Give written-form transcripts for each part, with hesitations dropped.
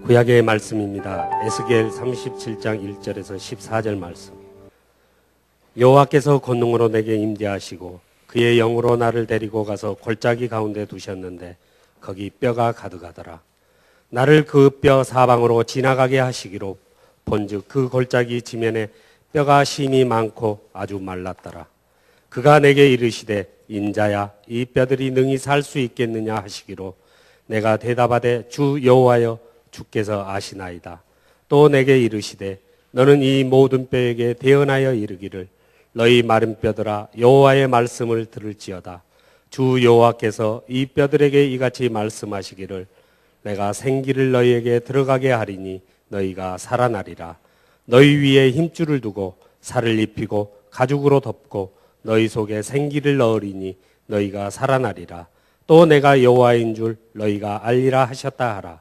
구약의 말씀입니다. 에스겔 37장 1절에서 14절 말씀. 여호와께서 권능으로 내게 임재하시고 그의 영으로 나를 데리고 가서 골짜기 가운데 두셨는데 거기 뼈가 가득하더라. 나를 그 뼈 사방으로 지나가게 하시기로 본즉 그 골짜기 지면에 뼈가 심이 많고 아주 말랐더라. 그가 내게 이르시되 인자야 이 뼈들이 능히 살 수 있겠느냐 하시기로 내가 대답하되 주 여호와여 주께서 아시나이다. 또 내게 이르시되 너는 이 모든 뼈에게 대언하여 이르기를 너희 마른 뼈들아 여호와의 말씀을 들을지어다. 주 여호와께서 이 뼈들에게 이같이 말씀하시기를 내가 생기를 너희에게 들어가게 하리니 너희가 살아나리라. 너희 위에 힘줄을 두고 살을 입히고 가죽으로 덮고 너희 속에 생기를 넣으리니 너희가 살아나리라. 또 내가 여호와인 줄 너희가 알리라 하셨다 하라.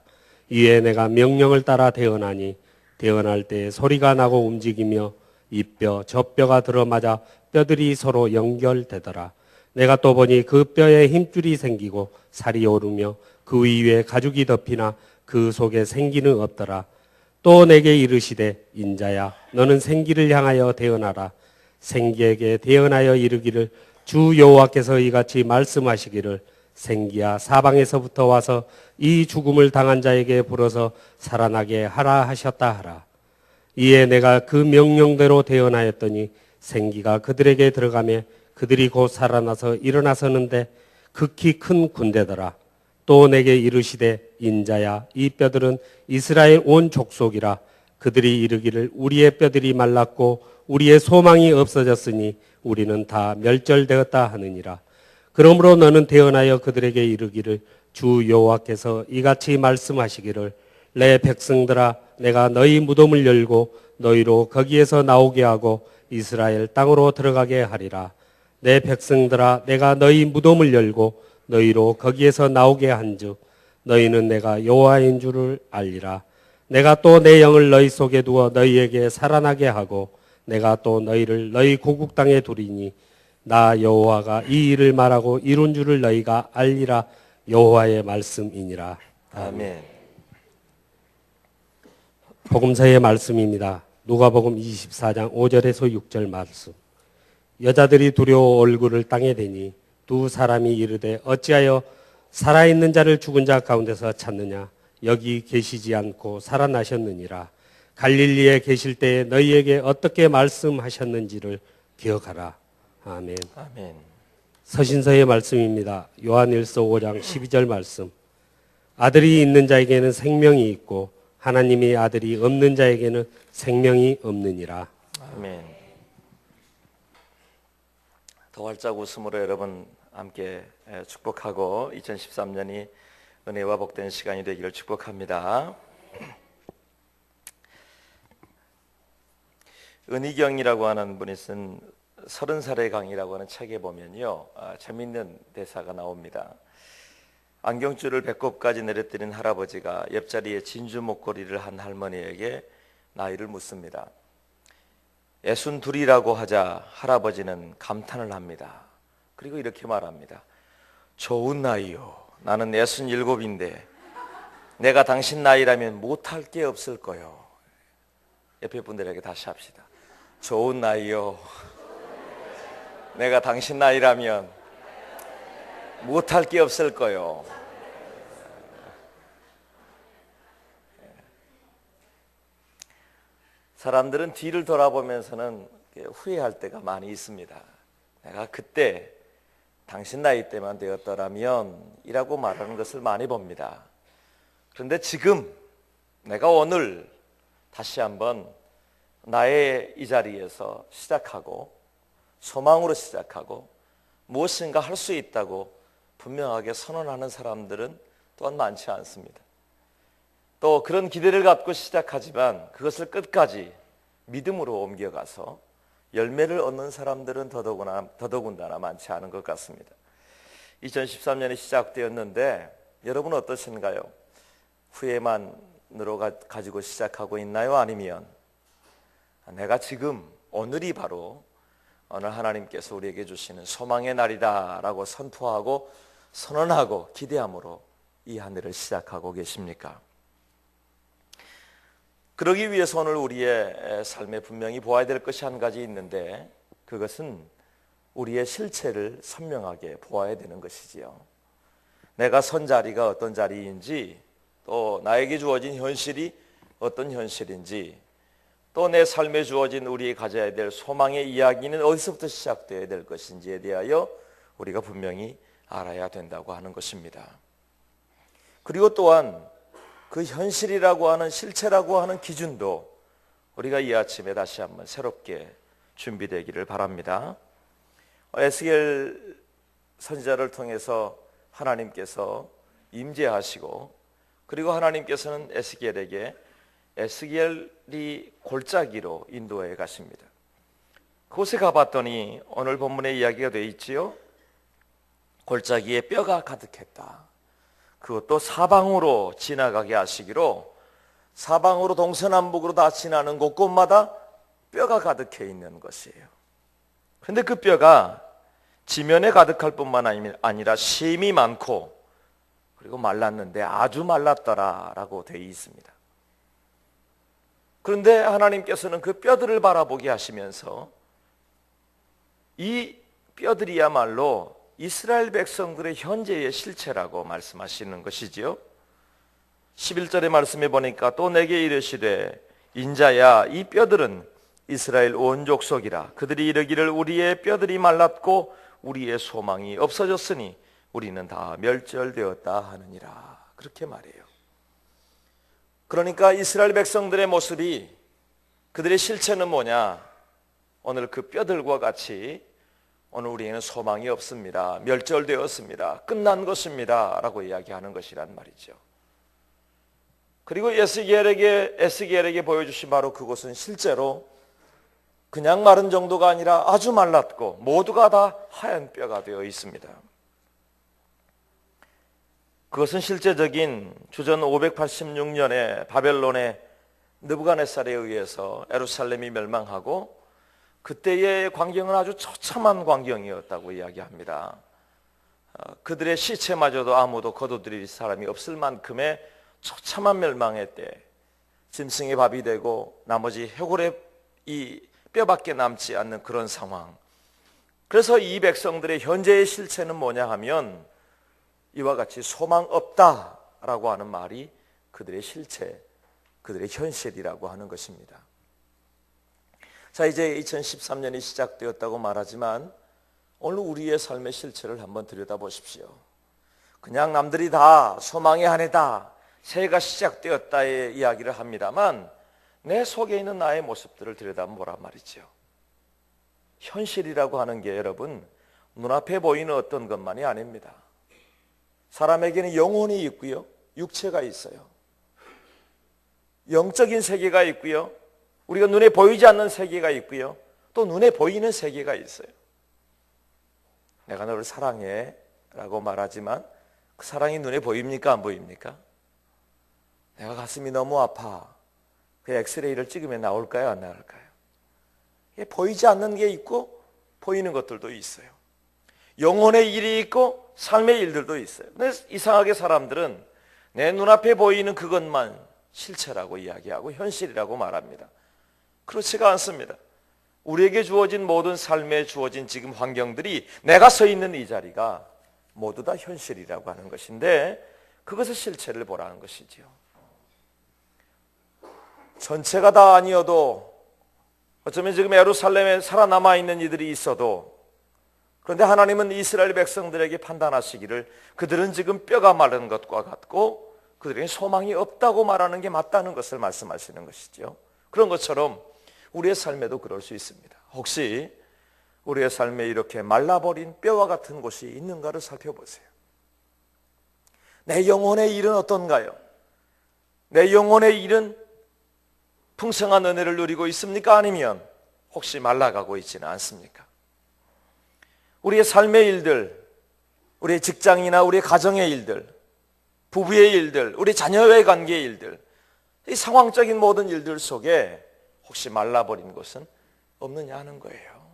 이에 내가 명령을 따라 대언하니 대언할 때 소리가 나고 움직이며 이 뼈 저 뼈가 들어맞아 뼈들이 서로 연결되더라. 내가 또 보니 그 뼈에 힘줄이 생기고 살이 오르며 그 위에 가죽이 덮이나 그 속에 생기는 없더라. 또 내게 이르시되 인자야 너는 생기를 향하여 대언하라. 생기에게 대언하여 이르기를 주 여호와께서 이같이 말씀하시기를 생기야 사방에서부터 와서 이 죽음을 당한 자에게 불어서 살아나게 하라 하셨다 하라. 이에 내가 그 명령대로 대언하였더니 생기가 그들에게 들어가며 그들이 곧 살아나서 일어나서는데 극히 큰 군대더라. 또 내게 이르시되 인자야 이 뼈들은 이스라엘 온 족속이라. 그들이 이르기를 우리의 뼈들이 말랐고 우리의 소망이 없어졌으니 우리는 다 멸절되었다 하느니라. 그러므로 너는 대언하여 그들에게 이르기를 주 여호와께서 이같이 말씀하시기를 내 백성들아 내가 너희 무덤을 열고 너희로 거기에서 나오게 하고 이스라엘 땅으로 들어가게 하리라. 내 백성들아 내가 너희 무덤을 열고 너희로 거기에서 나오게 한즉 너희는 내가 여호와인 줄을 알리라. 내가 또 내 영을 너희 속에 두어 너희에게 살아나게 하고 내가 또 너희를 너희 고국 땅에 두리니 나 여호와가 이 일을 말하고 이룬 줄을 너희가 알리라. 여호와의 말씀이니라. 아멘. 복음서의 말씀입니다. 누가복음 24장 5절에서 6절 말씀. 여자들이 두려워 얼굴을 땅에 대니 두 사람이 이르되 어찌하여 살아있는 자를 죽은 자 가운데서 찾느냐. 여기 계시지 않고 살아나셨느니라. 갈릴리에 계실 때에 너희에게 어떻게 말씀하셨는지를 기억하라. 아멘. 아멘. 서신서의 말씀입니다. 요한일서 5장 12절 말씀. 아들이 있는 자에게는 생명이 있고 하나님의 아들이 없는 자에게는 생명이 없느니라. 아멘. 더 활짝 웃음으로 여러분 함께 축복하고 2013년이 은혜와 복된 시간이 되기를 축복합니다. 은희경이라고 하는 분이 쓴 30살의 강이라고 하는 책에 보면요, 재미있는 대사가 나옵니다. 안경줄을 배꼽까지 내려뜨린 할아버지가 옆자리에 진주 목걸이를 한 할머니에게 나이를 묻습니다. 62이라고 하자 할아버지는 감탄을 합니다. 그리고 이렇게 말합니다. 좋은 나이요. 나는 67인데 내가 당신 나이라면 못할 게 없을 거요. 옆에 분들에게 다시 합시다. 좋은 나이요. 내가 당신 나이라면 못할 게 없을 거요. 사람들은 뒤를 돌아보면서는 후회할 때가 많이 있습니다. 내가 그때 당신 나이 때만 되었더라면 이라고 말하는 것을 많이 봅니다. 그런데 지금 내가 오늘 다시 한번 나의 이 자리에서 시작하고 소망으로 시작하고 무엇인가 할 수 있다고 분명하게 선언하는 사람들은 또한 많지 않습니다. 또 그런 기대를 갖고 시작하지만 그것을 끝까지 믿음으로 옮겨가서 열매를 얻는 사람들은 더더군다나 많지 않은 것 같습니다. 2013년이 시작되었는데 여러분은 어떠신가요? 후회만으로 가지고 시작하고 있나요? 아니면 내가 지금 오늘이 바로 오늘 하나님께서 우리에게 주시는 소망의 날이다 라고 선포하고 선언하고 기대함으로 이 한 해를 시작하고 계십니까? 그러기 위해서 오늘 우리의 삶에 분명히 보아야 될 것이 한 가지 있는데, 그것은 우리의 실체를 선명하게 보아야 되는 것이지요. 내가 선 자리가 어떤 자리인지, 또 나에게 주어진 현실이 어떤 현실인지, 또 내 삶에 주어진 우리가 가져야 될 소망의 이야기는 어디서부터 시작되어야 될 것인지에 대하여 우리가 분명히 알아야 된다고 하는 것입니다. 그리고 또한 그 현실이라고 하는, 실체라고 하는 기준도 우리가 이 아침에 다시 한번 새롭게 준비되기를 바랍니다. 에스겔 선지자를 통해서 하나님께서 임재하시고, 그리고 하나님께서는 에스겔이 골짜기로 인도해 가십니다. 그곳에 가봤더니 오늘 본문에 이야기가 되어 있지요. 골짜기에 뼈가 가득했다. 그것도 사방으로 지나가게 하시기로, 사방으로 동서남북으로 다 지나는 곳곳마다 뼈가 가득해 있는 것이에요. 그런데 그 뼈가 지면에 가득할 뿐만 아니라 심이 많고, 그리고 말랐는데 아주 말랐더라라고 되어 있습니다. 그런데 하나님께서는 그 뼈들을 바라보게 하시면서 이 뼈들이야말로 이스라엘 백성들의 현재의 실체라고 말씀하시는 것이지요. 11절의 말씀에 보니까 또 내게 이르시되 인자야, 이 뼈들은 이스라엘 온 족속이라. 그들이 이르기를 우리의 뼈들이 말랐고 우리의 소망이 없어졌으니 우리는 다 멸절되었다 하느니라. 그렇게 말해요. 그러니까 이스라엘 백성들의 모습이, 그들의 실체는 뭐냐? 오늘 그 뼈들과 같이 오늘 우리에게는 소망이 없습니다. 멸절되었습니다. 끝난 것입니다. 라고 이야기하는 것이란 말이죠. 그리고 에스겔에게 보여주신 바로 그것은 실제로 그냥 마른 정도가 아니라 아주 말랐고 모두가 다 하얀 뼈가 되어 있습니다. 그것은 실제적인 주전 586년에 바벨론의 느부갓네살에 의해서 예루살렘이 멸망하고, 그때의 광경은 아주 처참한 광경이었다고 이야기합니다. 그들의 시체마저도 아무도 거두드릴 사람이 없을 만큼의 처참한 멸망의 때 짐승의 밥이 되고 나머지 해골의 이 뼈밖에 남지 않는 그런 상황. 그래서 이 백성들의 현재의 실체는 뭐냐 하면 이와 같이 소망 없다라고 하는 말이 그들의 실체, 그들의 현실이라고 하는 것입니다. 자, 이제 2013년이 시작되었다고 말하지만 오늘 우리의 삶의 실체를 한번 들여다보십시오. 그냥 남들이 다 소망의 한 해다, 새해가 시작되었다의 이야기를 합니다만 내 속에 있는 나의 모습들을 들여다보란 말이죠. 현실이라고 하는 게 여러분 눈앞에 보이는 어떤 것만이 아닙니다. 사람에게는 영혼이 있고요, 육체가 있어요. 영적인 세계가 있고요, 우리가 눈에 보이지 않는 세계가 있고요, 또 눈에 보이는 세계가 있어요. 내가 너를 사랑해 라고 말하지만 그 사랑이 눈에 보입니까? 안 보입니까? 내가 가슴이 너무 아파, 그 엑스레이를 찍으면 나올까요? 안 나올까요? 보이지 않는 게 있고 보이는 것들도 있어요. 영혼의 일이 있고 삶의 일들도 있어요. 근데 이상하게 사람들은 내 눈앞에 보이는 그것만 실체라고 이야기하고 현실이라고 말합니다. 그렇지가 않습니다. 우리에게 주어진 모든 삶에 주어진 지금 환경들이, 내가 서 있는 이 자리가 모두 다 현실이라고 하는 것인데 그것의 실체를 보라는 것이지요. 전체가 다 아니어도 어쩌면 지금 예루살렘에 살아남아 있는 이들이 있어도, 그런데 하나님은 이스라엘 백성들에게 판단하시기를 그들은 지금 뼈가 마른 것과 같고 그들에게 소망이 없다고 말하는 게 맞다는 것을 말씀하시는 것이죠. 그런 것처럼 우리의 삶에도 그럴 수 있습니다. 혹시 우리의 삶에 이렇게 말라버린 뼈와 같은 곳이 있는가를 살펴보세요. 내 영혼의 일은 어떤가요? 내 영혼의 일은 풍성한 은혜를 누리고 있습니까? 아니면 혹시 말라가고 있지는 않습니까? 우리의 삶의 일들, 우리의 직장이나 우리의 가정의 일들, 부부의 일들, 우리 자녀의 관계의 일들, 이 상황적인 모든 일들 속에 혹시 말라버린 것은 없느냐 하는 거예요.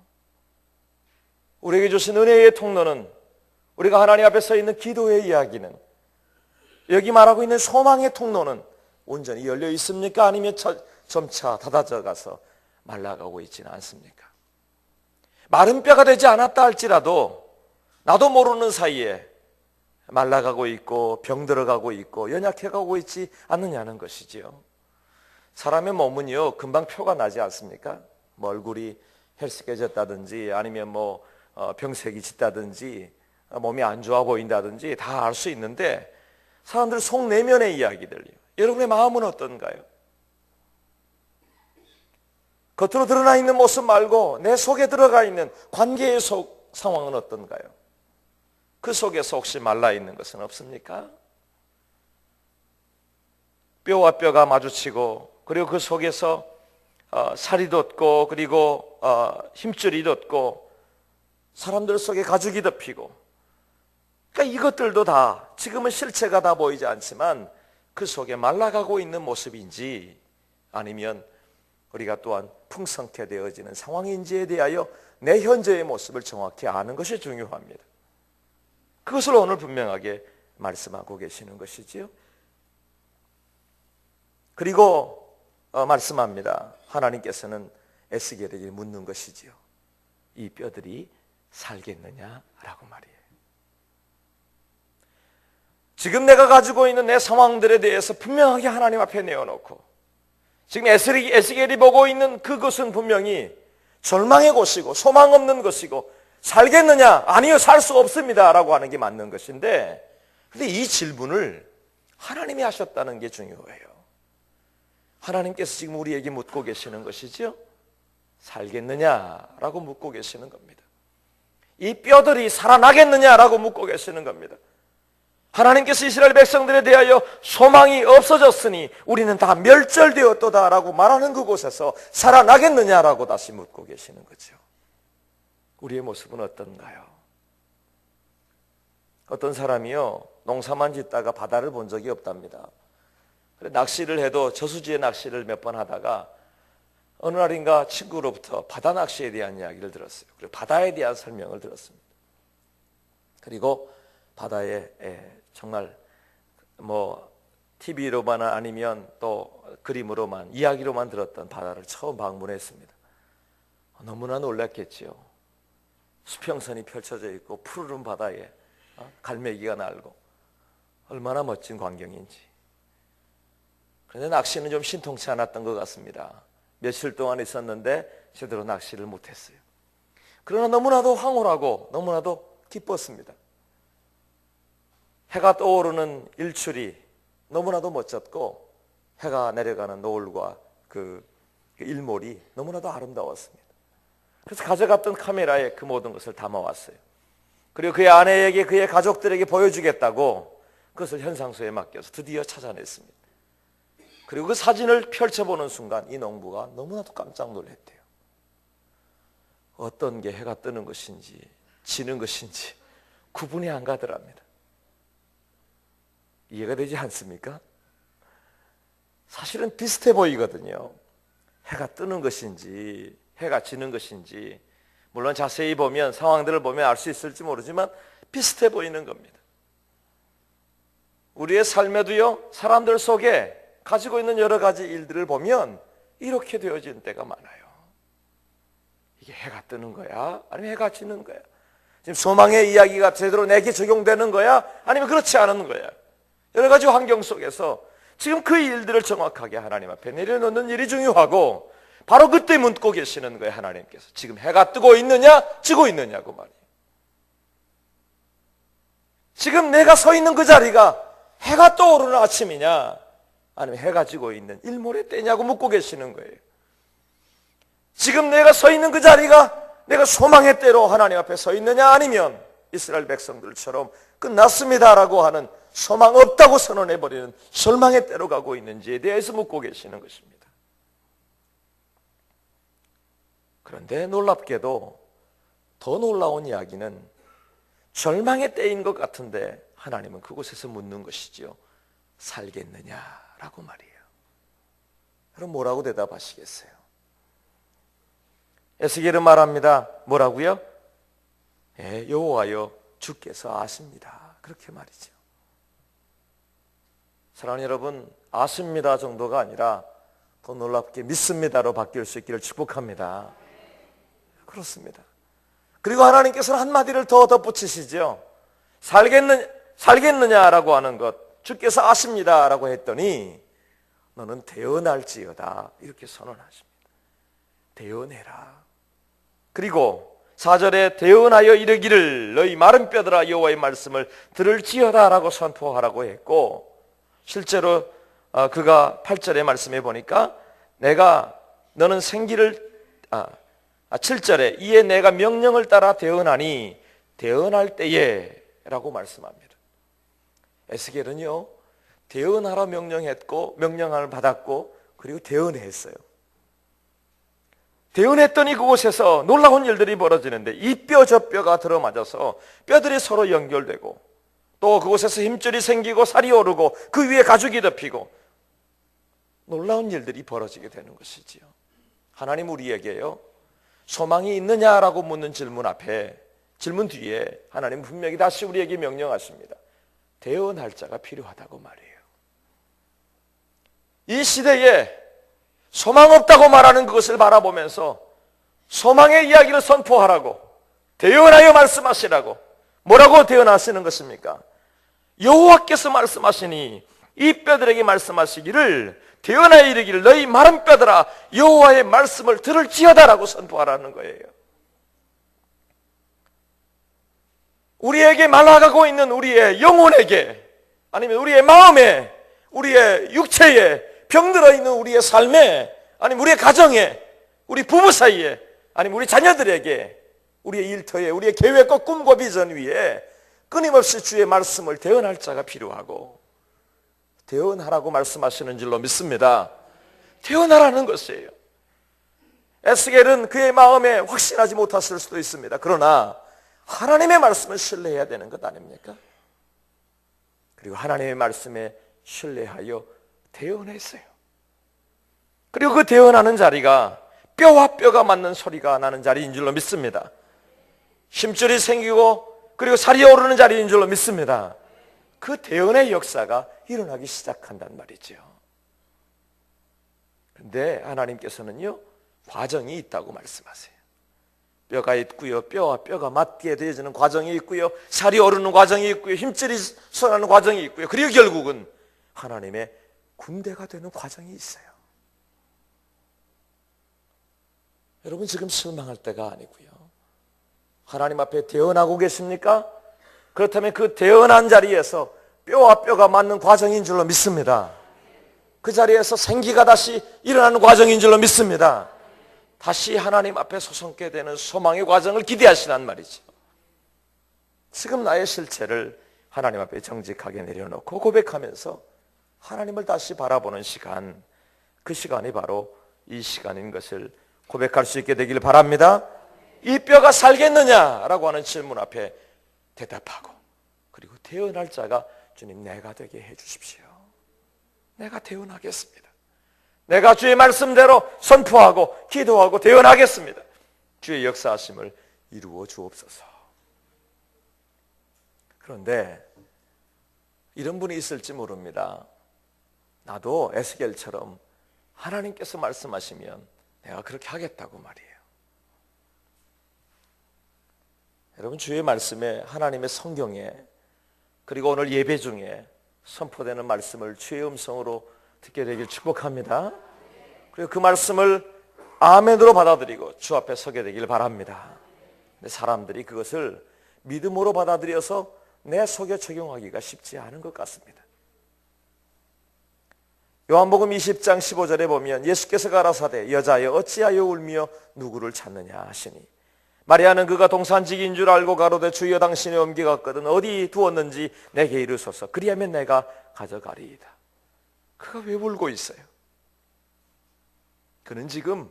우리에게 주신 은혜의 통로는, 우리가 하나님 앞에 서 있는 기도의 이야기는, 여기 말하고 있는 소망의 통로는 온전히 열려 있습니까? 아니면 점차 닫아져 가서 말라가고 있지는 않습니까? 마른 뼈가 되지 않았다 할지라도 나도 모르는 사이에 말라가고 있고 병들어가고 있고 연약해가고 있지 않느냐는 것이지요. 사람의 몸은요 금방 표가 나지 않습니까? 뭐 얼굴이 헬스케졌다든지 아니면 뭐 병색이 짙다든지 몸이 안 좋아 보인다든지 다 알 수 있는데 사람들 속 내면의 이야기들요. 여러분의 마음은 어떤가요? 겉으로 드러나 있는 모습 말고 내 속에 들어가 있는 관계의 속 상황은 어떤가요? 그 속에서 혹시 말라 있는 것은 없습니까? 뼈와 뼈가 마주치고 그리고 그 속에서 살이 돋고 그리고 힘줄이 돋고 사람들 속에 가죽이 덮이고 그러니까 이것들도 다 지금은 실체가 다 보이지 않지만 그 속에 말라가고 있는 모습인지 아니면 우리가 또한 풍성케 되어지는 상황인지에 대하여 내 현재의 모습을 정확히 아는 것이 중요합니다. 그것을 오늘 분명하게 말씀하고 계시는 것이지요. 그리고 말씀합니다. 하나님께서는 에스겔에게 묻는 것이지요. 이 뼈들이 살겠느냐라고 말이에요. 지금 내가 가지고 있는 내 상황들에 대해서 분명하게 하나님 앞에 내어놓고 지금 에스겔이 보고 있는 그것은 분명히 절망의 곳이고 소망 없는 것이고 살겠느냐? 아니요, 살 수 없습니다 라고 하는 게 맞는 것인데 근데 이 질문을 하나님이 하셨다는 게 중요해요. 하나님께서 지금 우리에게 묻고 계시는 것이죠. 살겠느냐라고 묻고 계시는 겁니다. 이 뼈들이 살아나겠느냐라고 묻고 계시는 겁니다. 하나님께서 이스라엘 백성들에 대하여 소망이 없어졌으니 우리는 다 멸절되었도다라고 말하는 그곳에서 살아나겠느냐라고 다시 묻고 계시는 거죠. 우리의 모습은 어떤가요? 어떤 사람이요 농사만 짓다가 바다를 본 적이 없답니다. 낚시를 해도 저수지에 낚시를 몇 번 하다가 어느 날인가 친구로부터 바다 낚시에 대한 이야기를 들었어요. 그리고 바다에 대한 설명을 들었습니다. 그리고 바다에 정말 뭐 TV로만 아니면 또 그림으로만 이야기로만 들었던 바다를 처음 방문했습니다. 너무나 놀랐겠지요. 수평선이 펼쳐져 있고 푸르른 바다에 갈매기가 날고 얼마나 멋진 광경인지. 그런데 낚시는 좀 신통치 않았던 것 같습니다. 며칠 동안 있었는데 제대로 낚시를 못했어요. 그러나 너무나도 황홀하고 너무나도 기뻤습니다. 해가 떠오르는 일출이 너무나도 멋졌고 해가 내려가는 노을과 그 일몰이 너무나도 아름다웠습니다. 그래서 가져갔던 카메라에 그 모든 것을 담아왔어요. 그리고 그의 아내에게 그의 가족들에게 보여주겠다고 그것을 현상소에 맡겨서 드디어 찾아냈습니다. 그리고 그 사진을 펼쳐보는 순간 이 농부가 너무나도 깜짝 놀랐대요. 어떤 게 해가 뜨는 것인지 지는 것인지 구분이 안 가더랍니다. 이해가 되지 않습니까? 사실은 비슷해 보이거든요. 해가 뜨는 것인지 해가 지는 것인지 물론 자세히 보면 상황들을 보면 알 수 있을지 모르지만 비슷해 보이는 겁니다. 우리의 삶에도요 사람들 속에 가지고 있는 여러 가지 일들을 보면 이렇게 되어지는 때가 많아요. 이게 해가 뜨는 거야? 아니면 해가 지는 거야? 지금 소망의 이야기가 제대로 내게 적용되는 거야? 아니면 그렇지 않은 거야? 여러 가지 환경 속에서 지금 그 일들을 정확하게 하나님 앞에 내려놓는 일이 중요하고 바로 그때 묻고 계시는 거예요. 하나님께서 지금 해가 뜨고 있느냐 지고 있느냐고 말이에요. 지금 내가 서 있는 그 자리가 해가 떠오르는 아침이냐 아니면 해가 지고 있는 일몰의 때냐고 묻고 계시는 거예요. 지금 내가 서 있는 그 자리가 내가 소망의 때로 하나님 앞에 서 있느냐 아니면 이스라엘 백성들처럼 끝났습니다라고 하는 소망 없다고 선언해버리는 절망의 때로 가고 있는지에 대해서 묻고 계시는 것입니다. 그런데 놀랍게도 더 놀라운 이야기는 절망의 때인 것 같은데 하나님은 그곳에서 묻는 것이죠. 살겠느냐라고 말이에요. 그럼 뭐라고 대답하시겠어요? 에스겔은 말합니다. 뭐라고요? 여호와여 주께서 아십니다. 그렇게 말이죠. 사랑하는 여러분, 아십니다 정도가 아니라 더 놀랍게 믿습니다로 바뀔 수 있기를 축복합니다. 그렇습니다. 그리고 하나님께서는 한마디를 더 덧붙이시죠. 살겠느냐라고 하는 것, 주께서 아십니다라고 했더니 너는 대언할지어다 이렇게 선언하십니다. 대언해라. 그리고 4절에 대언하여 이르기를 너희 마른 뼈들아 여호와의 말씀을 들을지어다라고 선포하라고 했고, 실제로 그가 8절에 말씀해 보니까 너는 생기를 7절에 이에 내가 명령을 따라 대언하니 대언할 때에 라고 말씀합니다. 에스겔은요 대언하라 명령했고 명령을 받았고 그리고 대언했어요. 대언했더니 그곳에서 놀라운 일들이 벌어지는데 이 뼈 저 뼈가 들어맞아서 뼈들이 서로 연결되고 또 그곳에서 힘줄이 생기고 살이 오르고 그 위에 가죽이 덮이고 놀라운 일들이 벌어지게 되는 것이지요. 하나님 우리에게요 소망이 있느냐라고 묻는 질문 뒤에 하나님 분명히 다시 우리에게 명령하십니다. 대언할 자가 필요하다고 말해요. 이 시대에 소망 없다고 말하는 그것을 바라보면서 소망의 이야기를 선포하라고, 대언하여 말씀하시라고. 뭐라고 대언하시는 것입니까? 여호와께서 말씀하시니 이 뼈들에게 말씀하시기를 대언하여 이르기를 너희 마른 뼈들아 여호와의 말씀을 들을지어다라고 선포하라는 거예요. 우리에게 말라가고 있는 우리의 영혼에게, 아니면 우리의 마음에, 우리의 육체에, 병들어 있는 우리의 삶에, 아니면 우리의 가정에, 우리 부부 사이에, 아니면 우리 자녀들에게, 우리의 일터에, 우리의 계획과 꿈과 비전 위에 끊임없이 주의 말씀을 대언할 자가 필요하고, 대언하라고 말씀하시는 줄로 믿습니다. 대언하라는 것이에요. 에스겔은 그의 마음에 확신하지 못했을 수도 있습니다. 그러나 하나님의 말씀을 신뢰해야 되는 것 아닙니까? 그리고 하나님의 말씀에 신뢰하여 대언했어요. 그리고 그 대언하는 자리가 뼈와 뼈가 맞는 소리가 나는 자리인 줄로 믿습니다. 힘줄이 생기고 그리고 살이 오르는 자리인 줄로 믿습니다. 그 대언의 역사가 일어나기 시작한단 말이죠. 그런데 하나님께서는요 과정이 있다고 말씀하세요. 뼈가 있고요, 뼈와 뼈가 맞게 되어지는 과정이 있고요, 살이 오르는 과정이 있고요, 힘줄이 솟아나는 과정이 있고요, 그리고 결국은 하나님의 군대가 되는 과정이 있어요. 여러분 지금 실망할 때가 아니고요, 하나님 앞에 대언하고 계십니까? 그렇다면 그 대언한 자리에서 뼈와 뼈가 맞는 과정인 줄로 믿습니다. 그 자리에서 생기가 다시 일어나는 과정인 줄로 믿습니다. 다시 하나님 앞에 솟게 되는 소망의 과정을 기대하시란 말이죠. 지금 나의 실체를 하나님 앞에 정직하게 내려놓고 고백하면서 하나님을 다시 바라보는 시간, 그 시간이 바로 이 시간인 것을 고백할 수 있게 되길 바랍니다. 이 뼈가 살겠느냐라고 하는 질문 앞에 대답하고, 그리고 대언할 자가 주님 내가 되게 해주십시오. 내가 대언하겠습니다. 내가 주의 말씀대로 선포하고 기도하고 대언하겠습니다. 주의 역사하심을 이루어 주옵소서. 그런데 이런 분이 있을지 모릅니다. 나도 에스겔처럼 하나님께서 말씀하시면 내가 그렇게 하겠다고 말이에요. 여러분 주의 말씀에, 하나님의 성경에, 그리고 오늘 예배 중에 선포되는 말씀을 주의 음성으로 듣게 되길 축복합니다. 그리고 그 말씀을 아멘으로 받아들이고 주 앞에 서게 되길 바랍니다. 근데 사람들이 그것을 믿음으로 받아들여서 내 속에 적용하기가 쉽지 않은 것 같습니다. 요한복음 20장 15절에 보면 예수께서 가라사대 여자여 어찌하여 울며 누구를 찾느냐 하시니 마리아는 그가 동산직인 줄 알고 가로되 주여 당신의 엄기가 같거든 어디 두었는지 내게 이르소서 그리하면 내가 가져가리이다. 그가 왜 울고 있어요? 그는 지금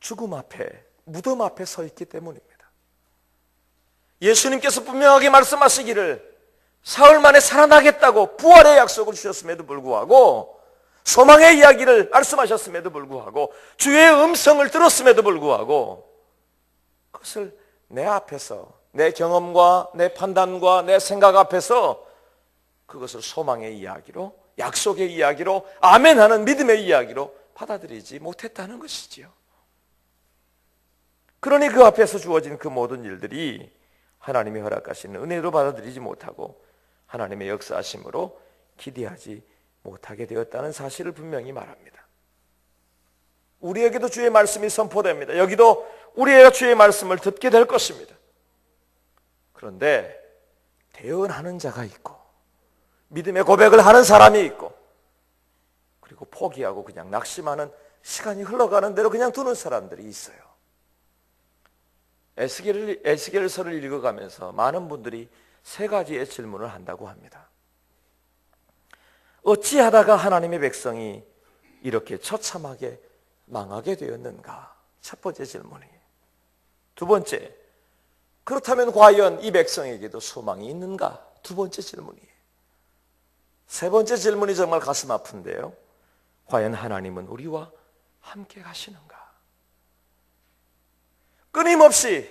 죽음 앞에, 무덤 앞에 서 있기 때문입니다. 예수님께서 분명하게 말씀하시기를 사흘 만에 살아나겠다고 부활의 약속을 주셨음에도 불구하고, 소망의 이야기를 말씀하셨음에도 불구하고, 주의 음성을 들었음에도 불구하고 그것을 내 앞에서, 내 경험과 내 판단과 내 생각 앞에서 그것을 소망의 이야기로 약속의 이야기로, 아멘하는 믿음의 이야기로 받아들이지 못했다는 것이지요. 그러니 그 앞에서 주어진 그 모든 일들이 하나님이 허락하시는 은혜로 받아들이지 못하고 하나님의 역사하심으로 기대하지 못하게 되었다는 사실을 분명히 말합니다. 우리에게도 주의 말씀이 선포됩니다. 여기도 우리가 주의 말씀을 듣게 될 것입니다. 그런데 대언하는 자가 있고 믿음의 고백을 하는 사람이 있고 그리고 포기하고 그냥 낙심하는, 시간이 흘러가는 대로 그냥 두는 사람들이 있어요. 에스겔서를 읽어가면서 많은 분들이 세 가지의 질문을 한다고 합니다. 어찌하다가 하나님의 백성이 이렇게 처참하게 망하게 되었는가? 첫 번째 질문이에요. 두 번째, 그렇다면 과연 이 백성에게도 소망이 있는가? 두 번째 질문이에요. 세 번째 질문이 정말 가슴 아픈데요. 과연 하나님은 우리와 함께 가시는가? 끊임없이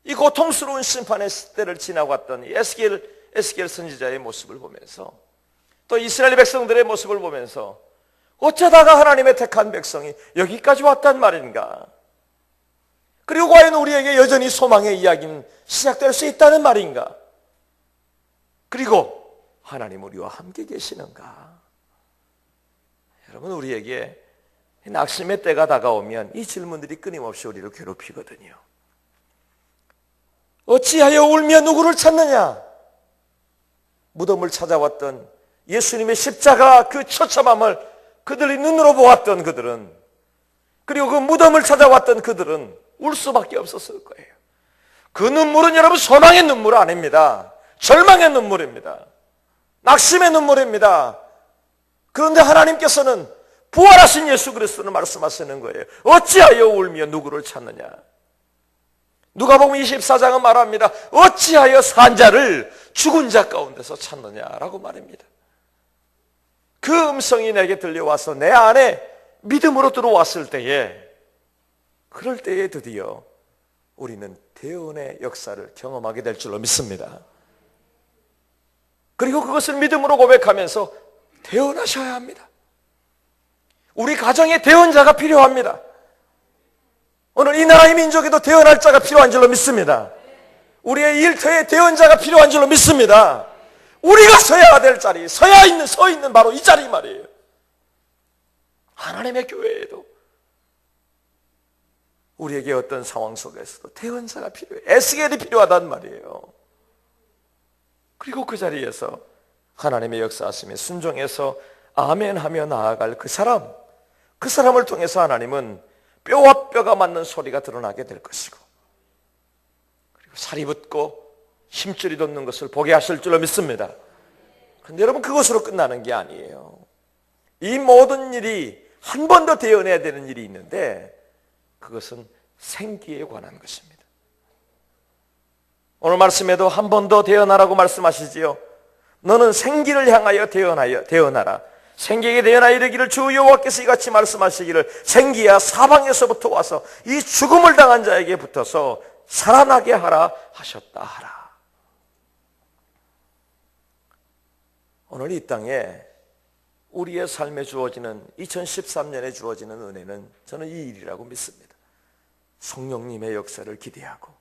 이 고통스러운 심판의 때를 지나고 왔던 에스겔 선지자의 모습을 보면서 또 이스라엘 백성들의 모습을 보면서 어쩌다가 하나님의 택한 백성이 여기까지 왔단 말인가? 그리고 과연 우리에게 여전히 소망의 이야기는 시작될 수 있다는 말인가? 그리고 하나님 우리와 함께 계시는가? 여러분, 우리에게 낙심의 때가 다가오면 이 질문들이 끊임없이 우리를 괴롭히거든요. 어찌하여 울며 누구를 찾느냐? 무덤을 찾아왔던 예수님의 십자가 그 처참함을 그들이 눈으로 보았던 그들은, 그리고 그 무덤을 찾아왔던 그들은 울 수밖에 없었을 거예요. 그 눈물은 여러분 소망의 눈물 아닙니다. 절망의 눈물입니다. 낙심의 눈물입니다. 그런데 하나님께서는 부활하신 예수 그리스도를 말씀하시는 거예요. 어찌하여 울며 누구를 찾느냐? 누가복음 24장은 말합니다. 어찌하여 산 자를 죽은 자 가운데서 찾느냐라고 말합니다. 그 음성이 내게 들려와서 내 안에 믿음으로 들어왔을 때에, 그럴 때에 드디어 우리는 대언의 역사를 경험하게 될 줄로 믿습니다. 그리고 그것을 믿음으로 고백하면서 대언하셔야 합니다. 우리 가정에 대언자가 필요합니다. 오늘 이 나라의 민족에도 대언할 자가 필요한 줄로 믿습니다. 우리의 일터에 대언자가 필요한 줄로 믿습니다. 우리가 서야 될 자리, 서 있는 바로 이 자리 말이에요. 하나님의 교회에도 우리에게 어떤 상황 속에서도 대언자가 필요해요. 에스겔이 필요하단 말이에요. 그리고 그 자리에서 하나님의 역사하심에 순종해서 아멘하며 나아갈 그 사람을 통해서 하나님은 뼈와 뼈가 맞는 소리가 드러나게 될 것이고, 그리고 살이 붙고 힘줄이 돋는 것을 보게 하실 줄로 믿습니다. 그런데 여러분, 그것으로 끝나는 게 아니에요. 이 모든 일이 한 번 더 대언해야 되는 일이 있는데, 그것은 생기에 관한 것입니다. 오늘 말씀에도 한 번 더 대언하라고 말씀하시지요. 너는 생기를 향하여 대언하라. 생기에게 대언하여 이르기를 주 여호와께서 이같이 말씀하시기를 생기야 사방에서부터 와서 이 죽음을 당한 자에게 붙어서 살아나게 하라 하셨다 하라. 오늘 이 땅에 우리의 삶에 주어지는 2013년에 주어지는 은혜는 저는 이 일이라고 믿습니다. 성령님의 역사를 기대하고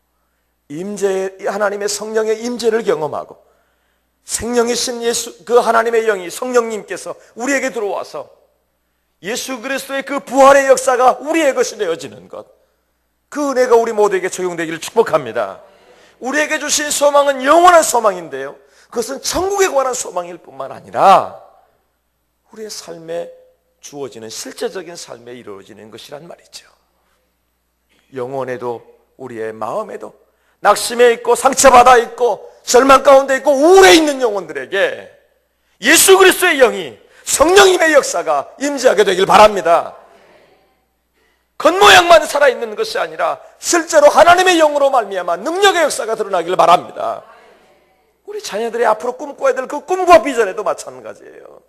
하나님의 성령의 임재를 경험하고 생명이신 그 하나님의 영이 성령님께서 우리에게 들어와서 예수 그리스도의 그 부활의 역사가 우리의 것이 되어지는 것, 그 은혜가 우리 모두에게 적용되기를 축복합니다. 우리에게 주신 소망은 영원한 소망인데요, 그것은 천국에 관한 소망일 뿐만 아니라 우리의 삶에 주어지는 실제적인 삶에 이루어지는 것이란 말이죠. 영혼에도 우리의 마음에도 낙심해 있고 상처받아 있고 절망 가운데 있고 우울해 있는 영혼들에게 예수 그리스도의 영이, 성령님의 역사가 임재하게 되길 바랍니다. 겉모양만 살아있는 것이 아니라 실제로 하나님의 영으로 말미암아 능력의 역사가 드러나길 바랍니다. 우리 자녀들이 앞으로 꿈꿔야 될 그 꿈과 비전에도 마찬가지예요.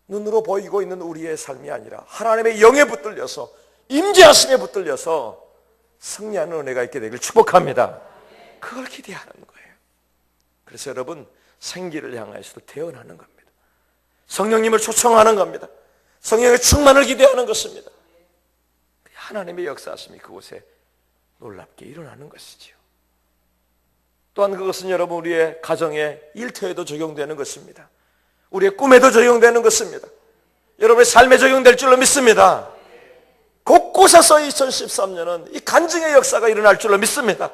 눈으로 보이고 있는 우리의 삶이 아니라 하나님의 영에 붙들려서, 임재하심에 붙들려서 승리하는 은혜가 있게 되길 축복합니다. 그걸 기대하는 거예요. 그래서 여러분, 생기를 향해서도 대언하는 겁니다. 성령님을 초청하는 겁니다. 성령의 충만을 기대하는 것입니다. 하나님의 역사하심이 그곳에 놀랍게 일어나는 것이지요. 또한 그것은 여러분 우리의 가정의 일터에도 적용되는 것입니다. 우리의 꿈에도 적용되는 것입니다. 여러분의 삶에 적용될 줄로 믿습니다. 곳곳에서 2013년은 이 간증의 역사가 일어날 줄로 믿습니다.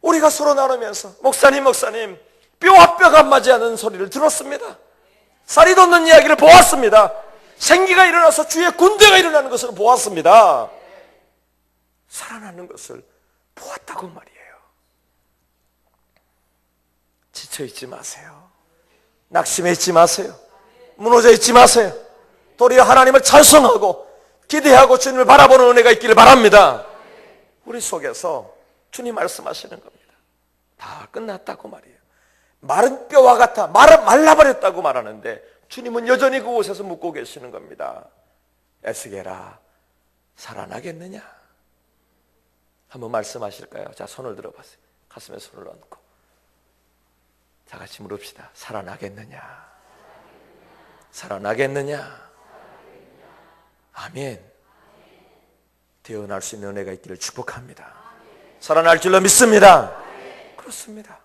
우리가 서로 나누면서 목사님 뼈와 뼈가 맞지 않는 소리를 들었습니다. 살이 돋는 이야기를 보았습니다. 생기가 일어나서 주의 군대가 일어나는 것을 보았습니다. 살아나는 것을 보았다고 말이에요. 지쳐있지 마세요. 낙심해 있지 마세요. 무너져 있지 마세요. 도리어 하나님을 찬송하고 기대하고 주님을 바라보는 은혜가 있기를 바랍니다. 우리 속에서 주님 말씀하시는 겁니다. 다 끝났다고 말이에요. 마른 뼈와 같아 말라버렸다고 말하는데 주님은 여전히 그곳에서 묻고 계시는 겁니다. 에스겔아, 살아나겠느냐? 한번 말씀하실까요? 자, 손을 들어보세요. 가슴에 손을 얹고 다 같이 물읍시다. 살아나겠느냐? 살아나겠느냐? 아멘. 태어날 수 있는 은혜가 있기를 축복합니다. 살아날 줄로 믿습니다. 그렇습니다.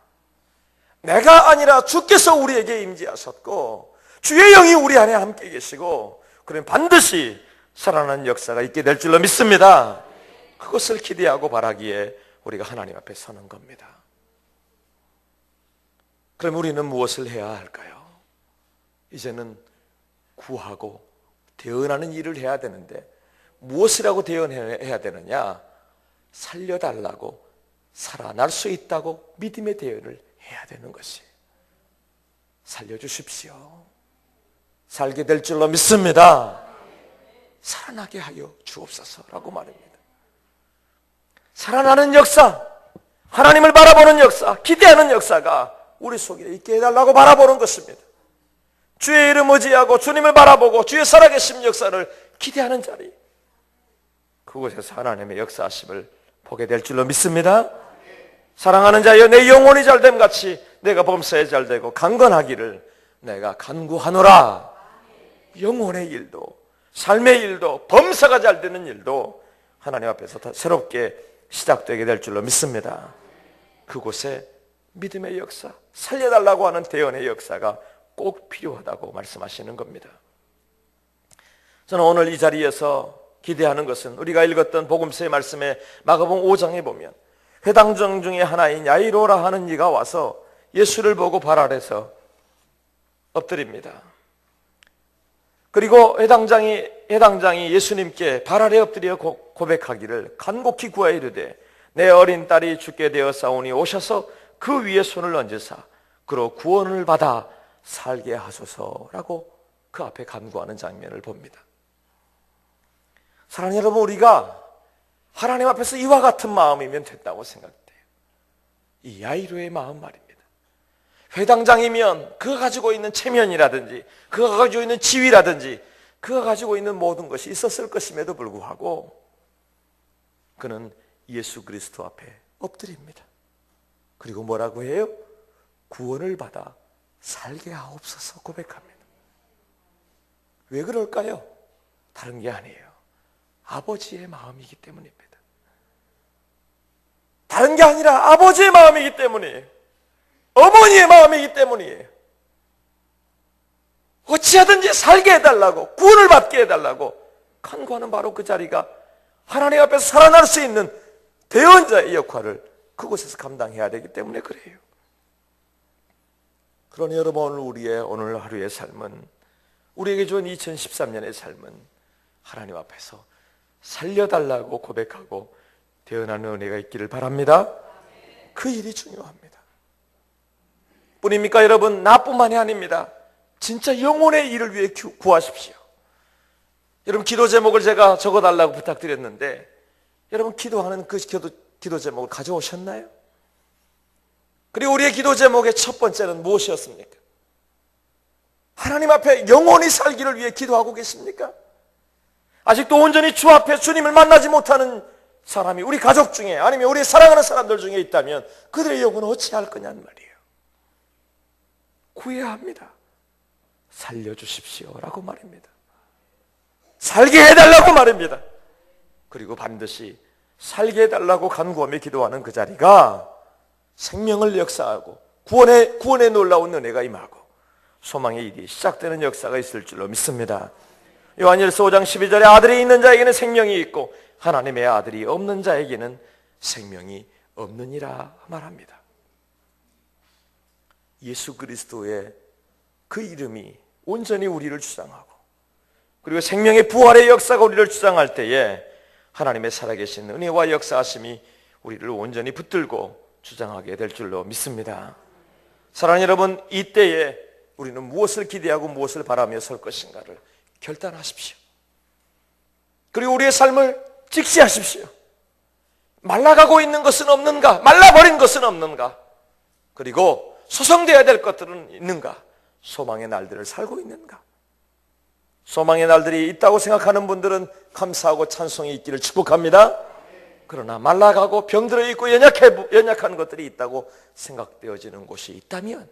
내가 아니라 주께서 우리에게 임재하셨고 주의 영이 우리 안에 함께 계시고 그러면 반드시 살아나는 역사가 있게 될 줄로 믿습니다. 그것을 기대하고 바라기에 우리가 하나님 앞에 서는 겁니다. 그럼 우리는 무엇을 해야 할까요? 이제는 구하고 대언하는 일을 해야 되는데 무엇이라고 대언해야 되느냐? 살려달라고 살아날 수 있다고 믿음의 대언을 해야 되는 것이 살려주십시오. 살게 될 줄로 믿습니다. 살아나게 하여 주옵소서라고 말입니다. 살아나는 역사, 하나님을 바라보는 역사, 기대하는 역사가 우리 속에 있게 해달라고 바라보는 것입니다. 주의 이름 의지하고 주님을 바라보고 주의 살아계신 역사를 기대하는 자리, 그곳에서 하나님의 역사하심을 보게 될 줄로 믿습니다. 사랑하는 자여, 내 영혼이 잘됨 같이 내가 범사에 잘되고 강건하기를 내가 간구하노라. 영혼의 일도 삶의 일도 범사가 잘되는 일도 하나님 앞에서 다 새롭게 시작되게 될 줄로 믿습니다. 그곳에 믿음의 역사, 살려달라고 하는 대언의 역사가 꼭 필요하다고 말씀하시는 겁니다. 저는 오늘 이 자리에서 기대하는 것은 우리가 읽었던 복음서의 말씀에 마가복음 5장에 보면 회당장 중에 하나인 야이로라 하는 이가 와서 예수를 보고 발 아래서 엎드립니다. 그리고 해당장이 예수님께 발 아래 엎드려 고백하기를 간곡히 구하여 이르되 내 어린 딸이 죽게 되었사오니 오셔서 그 위에 손을 얹으사 그로 구원을 받아 살게 하소서라고 그 앞에 간구하는 장면을 봅니다. 사랑하는 여러분, 우리가 하나님 앞에서 이와 같은 마음이면 됐다고 생각돼요. 이 야이로의 마음 말입니다. 회당장이면 그가 가지고 있는 체면이라든지 그가 가지고 있는 지위라든지 그가 가지고 있는 모든 것이 있었을 것임에도 불구하고 그는 예수 그리스도 앞에 엎드립니다. 그리고 뭐라고 해요? 구원을 받아 살게 하옵소서 고백합니다. 왜 그럴까요? 다른 게 아니에요. 아버지의 마음이기 때문입니다. 다른 게 아니라 아버지의 마음이기 때문이에요. 어머니의 마음이기 때문이에요. 어찌하든지 살게 해달라고, 구원을 받게 해달라고 간구하는 바로 그 자리가 하나님 앞에서 살아날 수 있는 대언자의 역할을 그곳에서 감당해야 되기 때문에 그래요. 그러니 여러분, 우리의 오늘 하루의 삶은, 우리에게 준 2013년의 삶은 하나님 앞에서 살려달라고 고백하고 대언하는 은혜가 있기를 바랍니다. 그 일이 중요합니다. 뿐입니까 여러분? 나뿐만이 아닙니다. 진짜 영혼의 일을 위해 구하십시오. 여러분, 기도 제목을 제가 적어달라고 부탁드렸는데 여러분, 기도하는 그 기도 제목을 가져오셨나요? 그리고 우리의 기도 제목의 첫 번째는 무엇이었습니까? 하나님 앞에 영원히 살기를 위해 기도하고 계십니까? 아직도 온전히 주 앞에 주님을 만나지 못하는 사람이 우리 가족 중에 아니면 우리 사랑하는 사람들 중에 있다면 그들의 영혼은 어찌할 거냐는 말이에요. 구해야 합니다. 살려주십시오라고 말입니다. 살게 해달라고 말입니다. 그리고 반드시 살게 해달라고 간구하며 기도하는 그 자리가 생명을 역사하고 구원의 놀라운 은혜가 임하고 소망의 일이 시작되는 역사가 있을 줄로 믿습니다. 요한일서 5장 12절에 아들이 있는 자에게는 생명이 있고 하나님의 아들이 없는 자에게는 생명이 없느니라 말합니다. 예수 그리스도의 그 이름이 온전히 우리를 주장하고 그리고 생명의 부활의 역사가 우리를 주장할 때에 하나님의 살아계신 은혜와 역사하심이 우리를 온전히 붙들고 주장하게 될 줄로 믿습니다. 사랑하는 여러분, 이때에 우리는 무엇을 기대하고 무엇을 바라며 설 것인가를 결단하십시오. 그리고 우리의 삶을 직시하십시오. 말라가고 있는 것은 없는가? 말라버린 것은 없는가? 그리고 소성되어야 될 것들은 있는가? 소망의 날들을 살고 있는가? 소망의 날들이 있다고 생각하는 분들은 감사하고 찬송이 있기를 축복합니다. 그러나 말라가고 병들어 있고 연약한 것들이 있다고 생각되어지는 곳이 있다면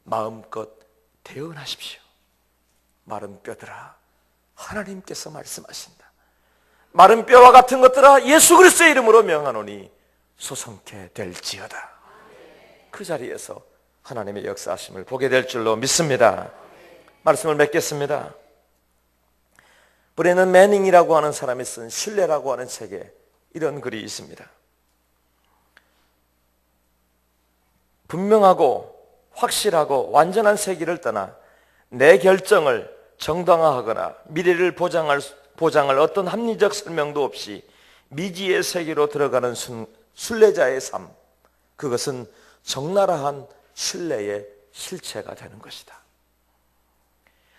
마음껏 대언하십시오. 마른 뼈들아, 하나님께서 말씀하신다. 마른 뼈와 같은 것들아, 예수 그리스도의 이름으로 명하노니 소성케 될지어다. 그 자리에서 하나님의 역사하심을 보게 될 줄로 믿습니다. 말씀을 맺겠습니다. 브레넌 매닝이라고 하는 사람이 쓴 신뢰라고 하는 책에 이런 글이 있습니다. 분명하고 확실하고 완전한 세계를 떠나 내 결정을 정당화하거나 미래를 보장할 어떤 합리적 설명도 없이 미지의 세계로 들어가는 순례자의 삶, 그것은 적나라한 신뢰의 실체가 되는 것이다.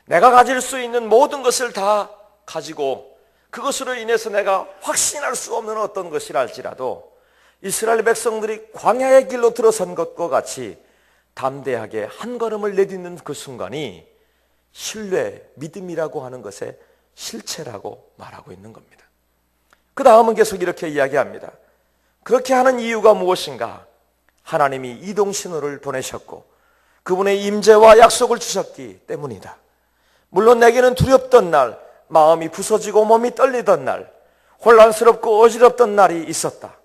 내가 가질 수 있는 모든 것을 다 가지고 그것으로 인해서 내가 확신할 수 없는 어떤 것이라 할지라도 이스라엘 백성들이 광야의 길로 들어선 것과 같이 담대하게 한 걸음을 내딛는 그 순간이 신뢰, 믿음이라고 하는 것의 실체라고 말하고 있는 겁니다. 그 다음은 계속 이렇게 이야기합니다. 그렇게 하는 이유가 무엇인가? 하나님이 이동신호를 보내셨고 그분의 임재와 약속을 주셨기 때문이다. 물론 내게는 두렵던 날, 마음이 부서지고 몸이 떨리던 날, 혼란스럽고 어지럽던 날이 있었다.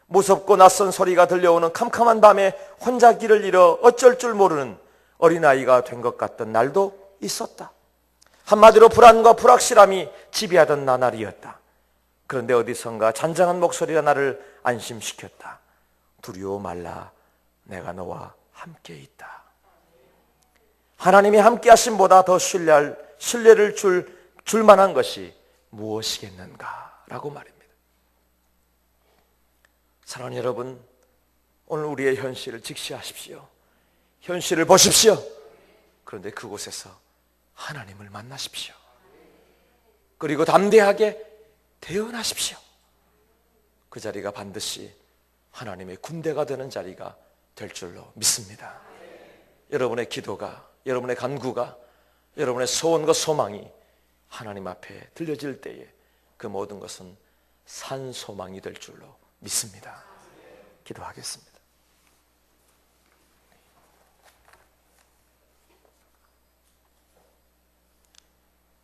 무섭고 낯선 소리가 들려오는 캄캄한 밤에 혼자 길을 잃어 어쩔 줄 모르는 어린아이가 된 것 같던 날도 있었다. 한마디로 불안과 불확실함이 지배하던 나날이었다. 그런데 어디선가 잔잔한 목소리가 나를 안심시켰다. 두려워 말라, 내가 너와 함께 있다. 하나님이 함께 하심보다 더 신뢰를 줄 만한 것이 무엇이겠는가? 라고 말입니다. 사랑하는 여러분, 오늘 우리의 현실을 직시하십시오. 현실을 보십시오. 그런데 그곳에서 하나님을 만나십시오. 그리고 담대하게 대언하십시오. 그 자리가 반드시 하나님의 군대가 되는 자리가 될 줄로 믿습니다. 여러분의 기도가, 여러분의 간구가, 여러분의 소원과 소망이 하나님 앞에 들려질 때에 그 모든 것은 산 소망이 될 줄로 믿습니다. 기도하겠습니다.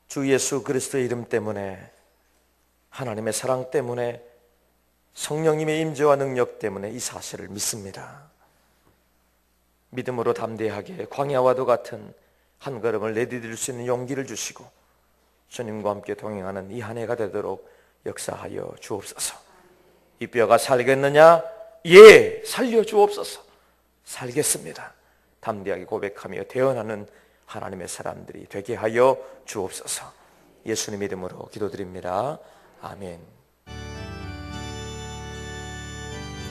주 예수 그리스도의 이름 때문에, 하나님의 사랑 때문에, 성령님의 임재와 능력 때문에 이 사실을 믿습니다. 믿음으로 담대하게 광야와도 같은 한 걸음을 내디딜 수 있는 용기를 주시고 주님과 함께 동행하는 이 한 해가 되도록 역사하여 주옵소서. 이 뼈가 살겠느냐? 예, 살려주옵소서. 살겠습니다. 담대하게 고백하며 대언하는 하나님의 사람들이 되게 하여 주옵소서. 예수님 이름으로 기도드립니다. 아멘.